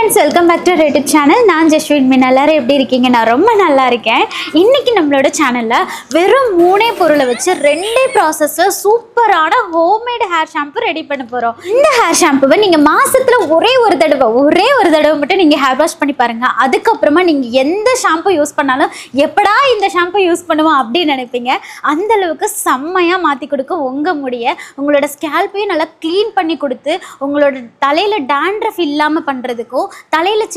Friends, welcome back to YouTube channel. நான் ஜஸ்வின் மீன். எல்லாரும் எப்படி இருக்கீங்க? நான் ரொம்ப நல்லா இருக்கேன். இன்றைக்கி நம்மளோட சேனலில் வெறும் 3 பொருளை வச்சு 2 ப்ராசஸில் சூப்பரான ஹோம்மேட் ஹேர் ஷாம்பு ரெடி பண்ண போகிறோம். இந்த ஹேர் ஷாம்புவை நீங்கள் மாதத்தில் ஒரே ஒரு தடவை மட்டும் நீங்கள் ஹேர் வாஷ் பண்ணி பாருங்கள். அதுக்கப்புறமா நீங்கள் எந்த ஷாம்பு யூஸ் பண்ணாலும் எப்படா இந்த ஷாம்பு யூஸ் பண்ணுவோம் அப்படின்னு நினைப்பீங்க. அந்தளவுக்கு செம்மையாக மாற்றி கொடுக்கும் உங்கள் முடியை. உங்களோட ஸ்கேல்ப்பையும் நல்லா க்ளீன் பண்ணி கொடுத்து உங்களோட தலையில் டேண்ட்ரஃப் இல்லாமல் பண்ணுறதுக்கும், தலையில்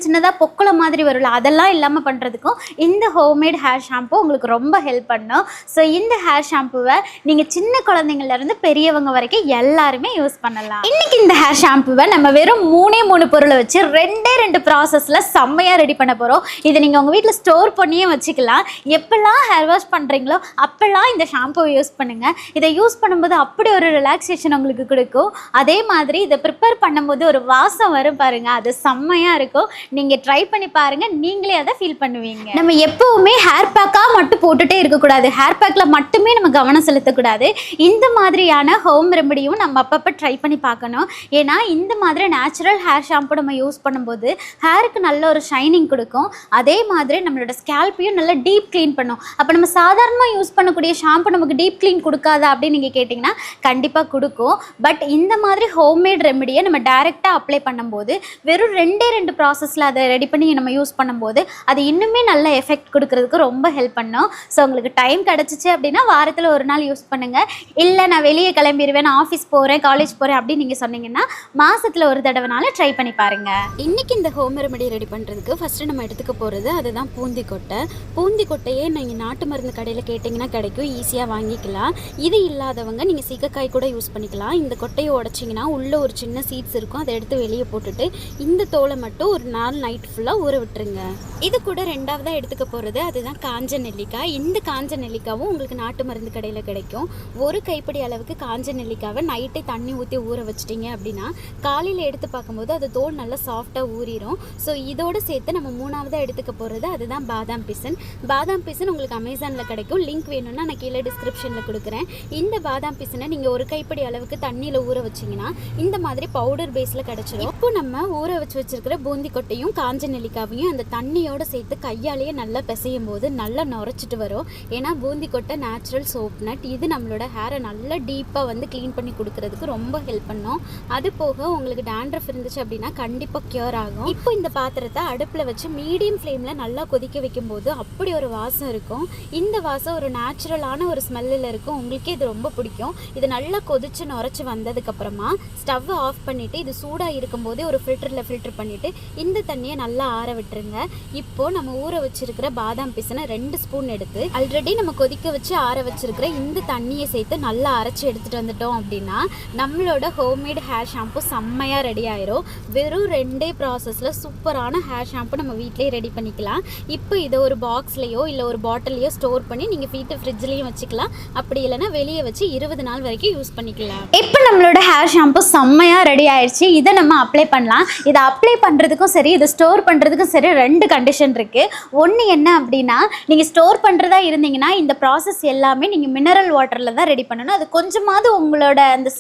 சின்னதாக பொக்குளை மாதிரி வரும்ல, அதெல்லாம் இல்லாமல் பண்ணுறதுக்கும் இந்த ஹோம்மேட் ஹேர் ஷாம்பு உங்களுக்கு ரொம்ப ஹெல்ப் பண்ணும். ஸோ இந்த ஹேர் ஷாம்புவை நீங்கள் சின்ன குழந்தைங்கள்லேருந்து பெரியவங்க வரைக்கும் எல்லாருமே யூஸ் பண்ணலாம். இன்றைக்கி இந்த ஹேர் ஷாம்புவை நம்ம வெறும் 3 பொருளை வச்சு 2 ப்ராசஸில் செம்மையாக ரெடி பண்ண போகிறோம். இதை நீங்கள் உங்கள் வீட்டில் ஸ்டோர் பண்ணியே வச்சுக்கலாம். எப்பெல்லாம் ஹேர் வாஷ் பண்ணுறீங்களோ அப்போல்லாம் இந்த ஷாம்புவை யூஸ் பண்ணுங்கள். இதை யூஸ் பண்ணும்போது அப்படி ஒரு ரிலாக்ஸேஷன் உங்களுக்கு கொடுக்கும். அதே மாதிரி இதை ப்ரிப்பேர் பண்ணும்போது ஒரு வாசம் வரும் பாருங்கள், அது செம்மையாக இருக்கும். நீங்கள் ட்ரை பண்ணி பாருங்கள், நீங்களே அதை ஃபீல் பண்ணுவீங்க. நம்ம எப்போவுமே ஹேர் பேக்காக மட்டும் போட்டுகிட்டே இருக்கக்கூடாது. ஹேர் பேக்கில் மட்டுமே நம்ம கவனம் செலுத்தக்கூடாது. இந்த மாதிரியான ஹோம் ரெமடியும் நம்ம அப்பப்போ ட்ரை பண்ணி பார்க்கணும். ஏன்னா இந்த மாதிரி நேச்சுரல் ஹேர் ஷாம்பு நம்ம யூஸ் பண்ணும்போது ஹேருக்கு நல்ல ஒரு ஷைனிங் கொடுக்கும். அதே மாதிரி நம்மளோட ஸ்கேல்ப்பையும் நல்லா டீப் க்ளீன் பண்ணும். அப்போ நம்ம சாதாரணமாக யூஸ் பண்ணக்கூடிய ஷாம்பு நமக்கு டீப் க்ளீன் கொடுக்காதா அப்படின்னு நீங்கள் கேட்டிங்கன்னா கண்டிப்பாக கொடுக்கும். பட் இந்த மாதிரி ஹோம்மேட் ரெமடியை நம்ம டைரெக்டாக அப்ளை பண்ணும்போது வெறும் 2 ப்ராசஸில் அதை ரெடி பண்ணி நம்ம யூஸ் பண்ணும்போது அது இன்னுமே நல்ல எஃபெக்ட் கொடுக்கறதுக்கு ரொம்ப ஹெல்ப் பண்ணும். ஸோ உங்களுக்கு டைம் கிடச்சிச்சு அப்படின்னா வாரத்தில் ஒரு நாள் யூஸ் பண்ணுங்கள். இல்லை நான் வெளியே கிளம்பிடுவேன், நான் ஆஃபீஸ் போகிறேன், காலேஜ் போகிறேன் அப்படின்னு நீங்கள் சொன்னீங்கன்னா மாதத்தில் ஒரு தடவைனாலும் ட்ரை பண்ணி பாருங்கள். இன்றைக்கி இந்த ஹோம் ரெமடி ரெடி பண்ணுறதுக்கு ஃபஸ்ட்டு நம்ம எடுத்துக்க போகிறது அதுதான் பூந்தி கொட்டையே நீங்கள் நாட்டு மருந்து கடையில் கேட்டிங்கன்னா கிடைக்கும், ஈஸியாக வாங்கிக்கலாம். இது இல்லாதவங்க நீங்கள் சீக்காய் கூட யூஸ் பண்ணிக்கலாம். இந்த கொட்டையை உடச்சிங்கன்னா உள்ளே ஒரு சின்ன சீட்ஸ் இருக்கும், அதை எடுத்து வெளியே போட்டுட்டு இந்த தோலை மட்டும் ஒரு நாள் நைட் ஃபுல்லாக ஊற விட்டுருங்க. இது கூட 2ஆவதாக எடுத்துக்க போகிறது அதுதான் காஞ்ச நெல்லிக்காய். இந்த காஞ்ச நெல்லிக்காவும் உங்களுக்கு நாட்டு மருந்து கடையில் கிடைக்கும். ஒரு கைப்பிடி அளவுக்கு காஞ்ச நெல்லிக்காவை நைட்டே தண்ணி ஊற்றி ஊற வச்சிட்டிங்க அப்படின்னா காலையில் எடுத்து பார்க்கும்போது அது தோல் நல்லா சாஃப்டாக ஊறிடும். ஸோ இதோடு சேர்த்து நம்ம 3ஆவதாக எடுத்துக்க போகிறது அதுதான் பாதாம் பிசின் உங்களுக்கு அமேசானில் கிடைக்கும். லிங்க் வேணும்னா நான் கீழே டிஸ்கிரிப்ஷனில் கொடுக்குறேன். இந்த பாதாம் பிசினை நீங்கள் ஒரு கைப்பிடி அளவுக்கு தண்ணியில் ஊற வச்சிங்கன்னா இந்த மாதிரி பவுடர் பேஸில் கிடச்சிடும். இப்போ நம்ம ஊற வச்சிருக்கிற பூந்தி கொட்டையும் காஞ்ச நெல்லிக்காவையும் அந்த தண்ணியோடு சேர்த்து கையாலேயே நல்லா பிசையும் போது நல்லா நுரைச்சிட்டு வரும். ஏன்னா பூந்தி கொட்டை நேச்சுரல் சோப் நட், இது நம்மளோட ஹேரை நல்லா டீப்பாக க்ளீன் பண்ணி கொடுக்கறதுக்கு ரொம்ப ஹெல்ப் பண்ணும். அது போக உங்களுக்கு டேண்ட்ரஃப் இருந்துச்சு அப்படின்னா கண்டிப்பாக க்யூர் ஆகும். இப்போ இந்த பாத்திரத்தை அடுப்பில் வச்சு மீடியம் ஃப்ளேமில் நல்லா கொதிக்க வைக்கும்போது அப்படி ஒரு வாசம் இருக்கும். இந்த வாசம் ஒரு நேச்சுரலான ஒரு ஸ்மெல்லில் இருக்கும். உங்களுக்கே இது ரொம்ப பிடிக்கும். இது நல்லா கொதிச்சு நுரைச்சி வந்ததுக்கப்புறமா ஸ்டவ் ஆஃப் பண்ணிவிட்டு இது சூடாக இருக்கும்போதே ஒரு ஃபில்டரில் ஃபில்டர் பண்ணிவிட்டு இந்த தண்ணியை நல்லா ஆற விட்டுருங்க. இப்போது நம்ம ஊற வச்சிருக்கிற பாதாம் பிசினை 2 ஸ்பூன் எடுத்து ஆல்ரெடி நம்ம கொதிக்க வச்சு ஆற வச்சிருக்கிற இந்த தண்ணியை சேர்த்து நல்லா அரைச்சி எடுத்துகிட்டு வந்துட்டோம் அப்படின்னா நம்மளோட ஹோம்மேட் ஹேர் ஷாம்பு செம்மையாக ரெடி ஆயிரும். வெறும் 2 ப்ராசஸில் சூப்பரான ஹேர் ஷாம்பு நம்ம வீட்டிலேயே ரெடி பண்ணிக்கலாம். இப்போ இதை ஒரு பாக்ஸ்லேயோ இல்லை ஒரு பாட்டிலையோ ஸ்டோர் பண்ணி நீங்கள் வீட்டு ஃப்ரிட்ஜ்லேயும் வச்சுக்கலாம். அப்படி இல்லைனா வெளியே வச்சு 20 நாள் வரைக்கும் யூஸ் பண்ணிக்கலாம். இப்போ நம்மளோட ஹேர் ஷாம்பு செம்மையாக ரெடி ஆயிடுச்சு. இதை நம்ம அப்ளை பண்ணலாம். இதை அப்ளை பண்ணுறதுக்கும் சரி, இதை ஸ்டோர் பண்ணுறதுக்கும் சரி 2 கண்டிஷன் இருக்குது. ஒன்று என்ன அப்படின்னா, நீங்கள் ஸ்டோர் பண்ணுறதா இருந்தீங்கன்னா இந்த ப்ராசஸ் எல்லாமே நீங்கள் மினரல் வாட்டரில் தான் ரெடி பண்ணணும். அது கொஞ்சமாவது உங்களோட அந்த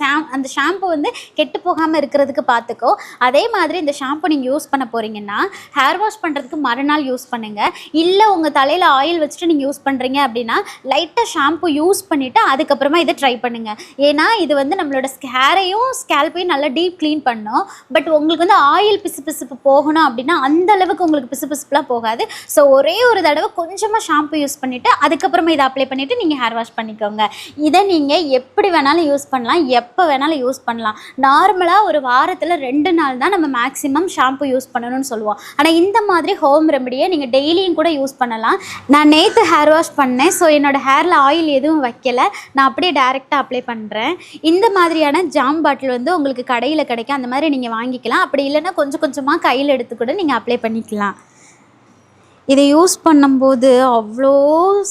ஷாம்பு கெட்டு போகாமல் இருக்கிறதுக்கு பார்த்துக்கோ. அதே மாதிரி இந்த ஷாம்பு நீங்கள் யூஸ் பண்ண போகிறீங்கன்னா ஹேர் வாஷ் பண்ணுறதுக்கு மறுநாள் யூஸ் பண்ணுங்கள். இல்லை உங்கள் தலையில் ஆயில் வச்சுட்டு நீங்கள் யூஸ் பண்ணுறீங்க அப்படின்னா லைட்டாக ஷாம்பு யூஸ் பண்ணிவிட்டு அதுக்கப்புறமா இதை ட்ரை பண்ணுங்கள். ஏன்னா இது நம்மளோட ஹேரையும் ஸ்கேல்ப்பையும் நல்லா டீப் க்ளீன் பண்ணும். பட் உங்களுக்கு ஆயில் பிசுப்பு போகணும் அப்படின்னா அந்த அளவுக்கு உங்களுக்கு பிசுப்புலாம் போகாது. ஸோ ஒரே ஒரு தடவை கொஞ்சமாக ஷாம்பு யூஸ் பண்ணிவிட்டு அதுக்கப்புறமா இதை அப்ளை பண்ணிவிட்டு நீங்கள் ஹேர் வாஷ் பண்ணிக்கோங்க. இதை நீங்கள் எப்படி வேணாலும் யூஸ் பண்ணலாம், எப்போ வேணாலும் யூஸ் பண்ணலாம். நார்மலாக ஒரு வாரத்தில் 2 நாள் தான் நம்ம மேக்ஸிமம் ஷாம்பு யூஸ் பண்ணணும்னு சொல்லுவோம். ஆனால் இந்த மாதிரி ஹோம் ரெமடியை நீங்கள் டெய்லியும் கூட யூஸ் பண்ணலாம். நான் நேற்று ஹேர் வாஷ் பண்ணேன். ஸோ என்னோடய ஹேரில் ஆயில் எதுவும் வைக்கலை, நான் அப்படியே டைரெக்டாக அப்ளை பண்ணுறேன். இந்த மாதிரியான ஜாம் பாட்டில் உங்களுக்கு கடையில் கிடைக்கும். அந்த மாதிரி நீங்கள் வாங்கிக்கலாம். அப்படி இல்லைன்னா கொஞ்சம் கொஞ்சமாக கையில் எடுத்து கூட நீங்கள் அப்ளை பண்ணிக்கலாம். இதை யூஸ் பண்ணும்போது அவ்வளோ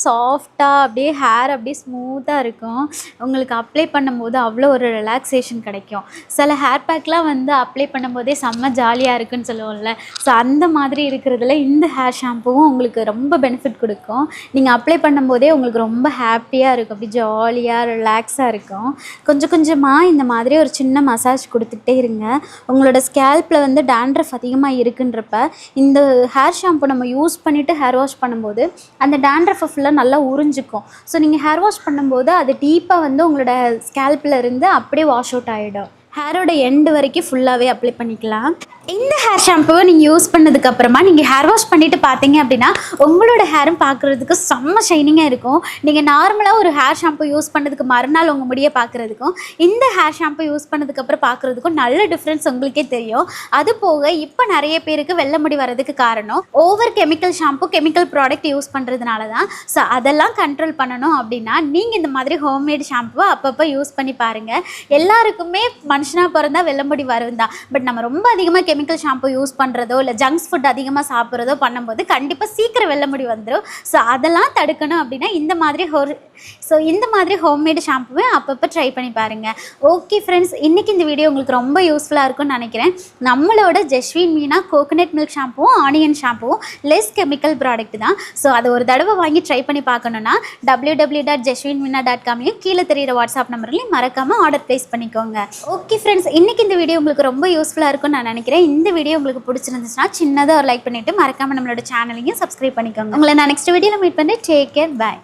சாஃப்டாக அப்படியே ஹேர் அப்படியே ஸ்மூத்தாக இருக்கும். உங்களுக்கு அப்ளை பண்ணும்போது அவ்வளோ ஒரு ரிலாக்ஸேஷன் கிடைக்கும். சில ஹேர் பேக்லாம் வந்து அப்ளை பண்ணும்போதே செம்ம ஜாலியாக இருக்குன்னு சொல்லுவோம்ல. ஸோ அந்த மாதிரி இருக்கிறதுல இந்த ஹேர் ஷாம்புவும் உங்களுக்கு ரொம்ப பெனிஃபிட் கொடுக்கும். நீங்கள் அப்ளை பண்ணும்போதே உங்களுக்கு ரொம்ப ஹாப்பியாக இருக்கும், அப்படி ஜாலியாக ரிலாக்ஸாக இருக்கும். கொஞ்சம் கொஞ்சமாக இந்த மாதிரி ஒரு சின்ன மசாஜ் கொடுத்துட்டே இருங்க. உங்களோட ஸ்கேல்பில் வந்து டேண்ட்ரஃப் அதிகமாக இருக்குன்றப்ப இந்த ஹேர் ஷாம்பு நம்ம யூஸ் பண்ணிவிட்டு ஹேர் வாஷ் பண்ணும்போது அந்த டேண்ட்ரஃபை ஃபுல்லாக நல்லா உறிஞ்சிக்கும். ஸோ நீங்கள் ஹேர் வாஷ் பண்ணும்போது அது டீப்பாக வந்து உங்களோட ஸ்கேல்பில் இருந்து அப்படியே வாஷ் அவுட் ஆகிடும். ஹேரோட எண்டு வரைக்கும் ஃபுல்லாகவே அப்ளை பண்ணிக்கலாம். இந்த ஹேர் ஷாம்புவை நீங்கள் யூஸ் பண்ணதுக்கப்புறமா நீங்கள் ஹேர் வாஷ் பண்ணிவிட்டு பார்த்தீங்க அப்படின்னா உங்களோட ஹேரும் பார்க்குறதுக்கு செம்ம ஷைனிங்காக இருக்கும். நீங்கள் நார்மலாக ஒரு ஹேர் ஷாம்பு யூஸ் பண்ணதுக்கு மறுநாள் உங்கள் முடியை பார்க்குறதுக்கும் இந்த ஹேர் ஷாம்பு யூஸ் பண்ணதுக்கப்புறம் பார்க்குறதுக்கும் நல்ல டிஃப்ரென்ஸ் உங்களுக்கே தெரியும். அது போக இப்போ நிறைய பேருக்கு வெள்ளை முடி வரதுக்கு காரணம் over chemical shampoo, chemical product use பண்ணுறதுனால தான். ஸோ அதெல்லாம் கண்ட்ரோல் பண்ணணும் அப்படின்னா நீங்கள் இந்த மாதிரி ஹோம்மேட் ஷாம்புவை அப்பப்போ யூஸ் பண்ணி பாருங்கள். எல்லாருக்குமே மனுஷனாக பிறந்தா வெள்ளை முடி வரும் தான். பட் நம்ம ரொம்ப அதிகமாக கெமிக்கல் ஷாம்பு யூஸ் பண்ணுறதோ இல்லை ஜங்க்ஸ் ஃபுட் அதிகமாக சாப்பிட்றதோ பண்ணும்போது கண்டிப்பாக சீக்கிரம் வெள்ளை முடி வந்துடும். ஸோ அதெல்லாம் தடுக்கணும் அப்படின்னா இந்த மாதிரி ஹோம்மேடு ஷாம்புவே அப்பப்போ ட்ரை பண்ணி பாருங்கள். ஓகே ஃப்ரெண்ட்ஸ், இன்றைக்கி இந்த வீடியோ உங்களுக்கு ரொம்ப யூஸ்ஃபுல்லாக இருக்கும்னு நினைக்கிறேன். நம்மளோட ஜஸ்வின் மீனா கோகோனட் மில்க் ஷாம்புவும் ஆனியன் ஷாம்புவும் லெஸ் கெமிக்கல் ப்ராடக்ட் தான். ஸோ அதை ஒரு தடவை வாங்கி ட்ரை பண்ணி பார்க்கணுன்னா www.jaswinmeena.com கீழே தெரியிற வாட்ஸ்அப் நம்பர்லையும் மறக்காமல் ஆர்டர் ப்ளேஸ் பண்ணிக்கோங்க. ஓகே ஃப்ரெண்ட்ஸ், இன்றைக்கி இந்த வீடியோ உங்களுக்கு ரொம்ப யூஸ்ஃபுல்லாக இருக்கும்னு நான் நினைக்கிறேன். இந்த வீடியோ உங்களுக்கு பிடிச்சிருந்துச்சுன்னா சின்னதாக ஒரு லைக் பண்ணிவிட்டு மறக்காமல் நம்மளோட சேனலையும் சப்ஸ்கிரைப் பண்ணிக்கோங்க. உங்களை நான் நெக்ஸ்ட் வீடியோவில் மீட் பண்ணி டேக் கேர், பை.